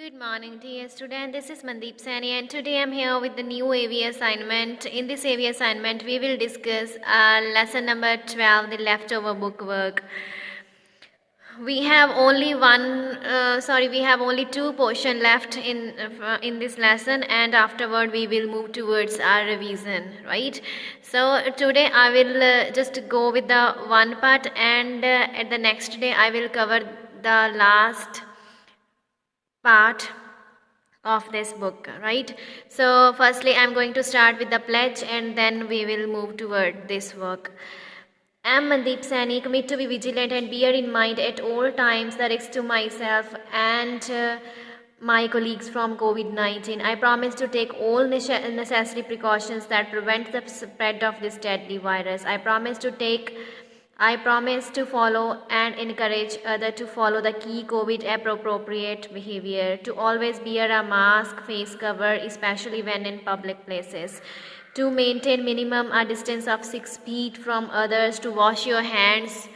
Good morning, dear student. This is Mandeep Sani, and today I'm here with the new AV assignment. In this AV assignment, we will discuss lesson number 12, the leftover book work. We have only we have only two portion left in this lesson, and afterward we will move towards our revision, right? So today I will just go with the one part, and at the next day I will cover the last part of this book, right? So firstly I'm going to start with the pledge, and then we will move toward this work. I am Mandeep Sani, commit to be vigilant and bear in mind at all times the risks to myself and my colleagues from COVID-19. I promise to take all necessary precautions that prevent the spread of this deadly virus. I promise to follow and encourage others to follow the key COVID appropriate behavior, to always wear a mask, face cover, especially when in public places, to maintain minimum a distance of 6 feet from others, to wash your hands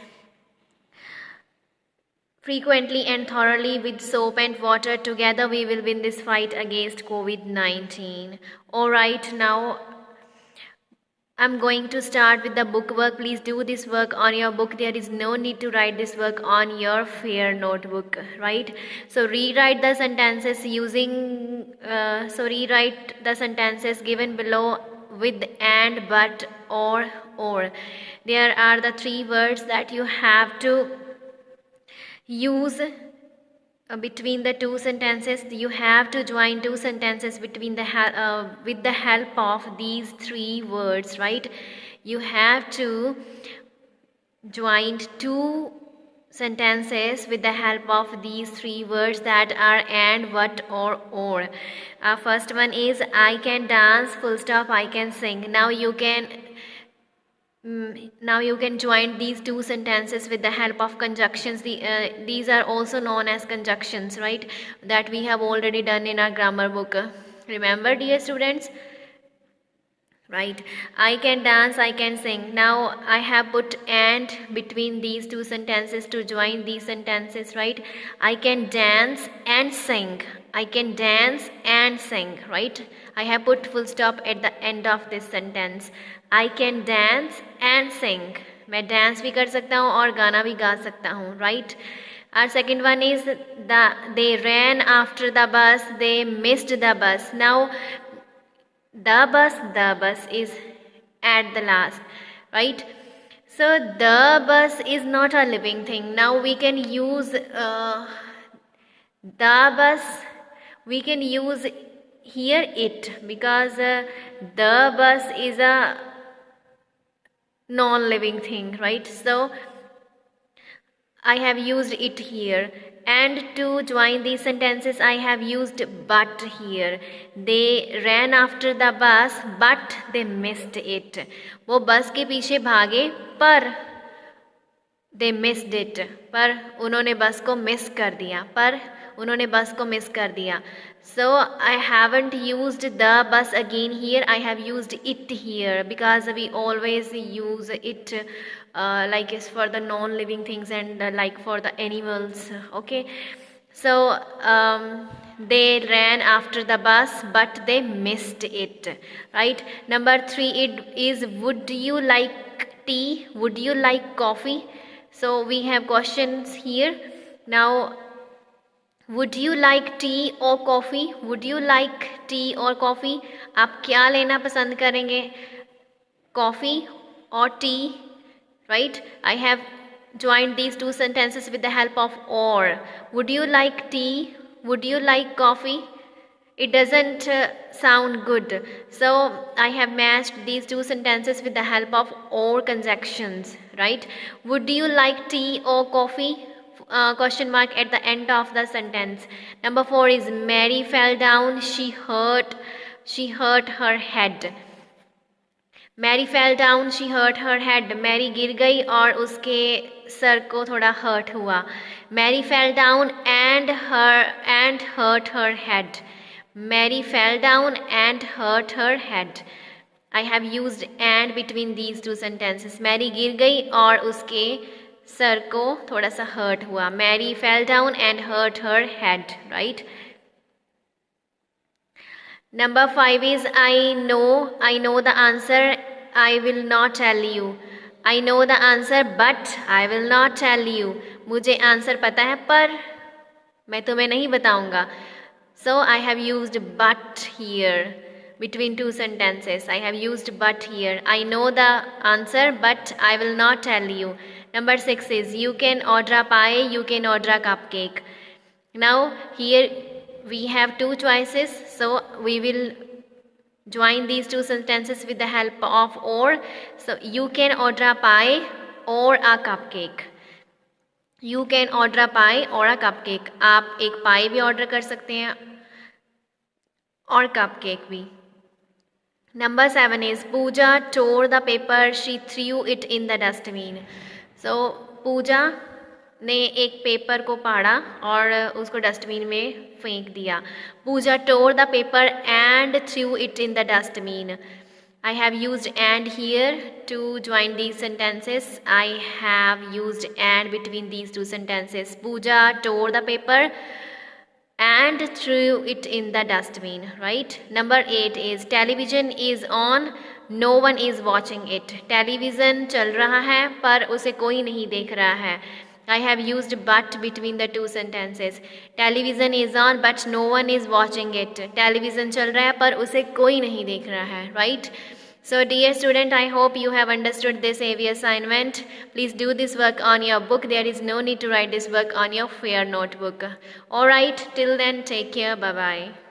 frequently and thoroughly with soap and water. Together we will win this fight against COVID-19. Alright, now I'm going to start with the book work. Please do this work on your book. There is no need to write this work on your fair notebook, right? So rewrite the sentences given below with and, but, or. There are the three words that you have to use between the two sentences. You have to join two sentences between with the help of these three words, right? You have to join two sentences with the help of these three words that are and, what, or. First one is I can dance, full stop, I can sing. Now you can join these two sentences with the help of conjunctions. These are also known as conjunctions, right? That we have already done in our grammar book. Remember, dear students? Right. I can dance, I can sing. Now I have put and between these two sentences to join these sentences, right? I can dance and sing. I can dance and sing, right? I have put full stop at the end of this sentence. I can dance and sing. मैं dance भी कर सकता हूँ और गाना भी गा सकता हूँ, right? Our second one is they ran after the bus, they missed the bus. Now the bus is at the last, right? So the bus is not a living thing. Now we can use the bus, we can use here it, because the bus is a non-living thing, right? So I have used it here. And to join these sentences I have used but here. They ran after the bus but they missed it. वो बस के पीछे भागे पर they missed it, पर उन्होंने बस को मिस कर दिया. So I haven't used the bus again here. I have used it here because we always use it like is for the non-living things and like for the animals, okay? So they ran after the bus but they missed it, right? Number 3 it is would you like tea, would you like coffee? So we have questions here. Now would you like tea or coffee? Would you like tea or coffee? आप क्या लेना पसंद करेंगे? Coffee or tea? Right? I have joined these two sentences with the help of or. Would you like tea? Would you like coffee? It doesn't sound good. So I have matched these two sentences with the help of or conjunctions, right? Would you like tea or coffee? Question mark at the end of the sentence. Number 4 is Mary fell down, she hurt her head. Mary fell down, she hurt her head. Mary गिर गई और उसके sir को थोड़ा hurt हुआ. Mary fell down and hurt her head. Mary fell down and hurt her head. I have used and between these two sentences. Mary गिर गई और उसके सर को थोड़ा सा hurt हुआ. Mary fell down and hurt her head, right? Number 5 is I know the answer, I will not tell you. I know the answer but I will not tell you. मुझे answer पता है पर मैं तुम्हें नहीं बताऊंगा. So I have used but here between two sentences. I have used but here. I know the answer but I will not tell you. Number 6 is you can order a pie, you can order a cupcake. Now here we have two choices, so we will join these two sentences with the help of or. So you can order a pie or a cupcake. You can order a pie or a cupcake. आप एक पाई भी order कर सकते हैं और cupcake भी. Number 7 is Pooja tore the paper, she threw it in the dustbin. So पूजा ने एक पेपर को फाड़ा और उसको डस्टबिन में फेंक दिया. पूजा tore the paper and threw it in the dustbin. I have used and here to join these sentences. I have used and between these two sentences. Pooja tore the paper and threw it in the dustbin, right? Number 8 is television is on, no one is watching it. Television चल रहा है पर उसे कोई नहीं देख रहा है. I have used but between the two sentences. Television is on but no one is watching it. Television चल रहा है पर उसे कोई नहीं देख रहा है, right? So dear student, I hope you have understood this AV assignment. Please do this work on your book. There is no need to write this work on your fair notebook. Alright, till then, take care. Bye-bye.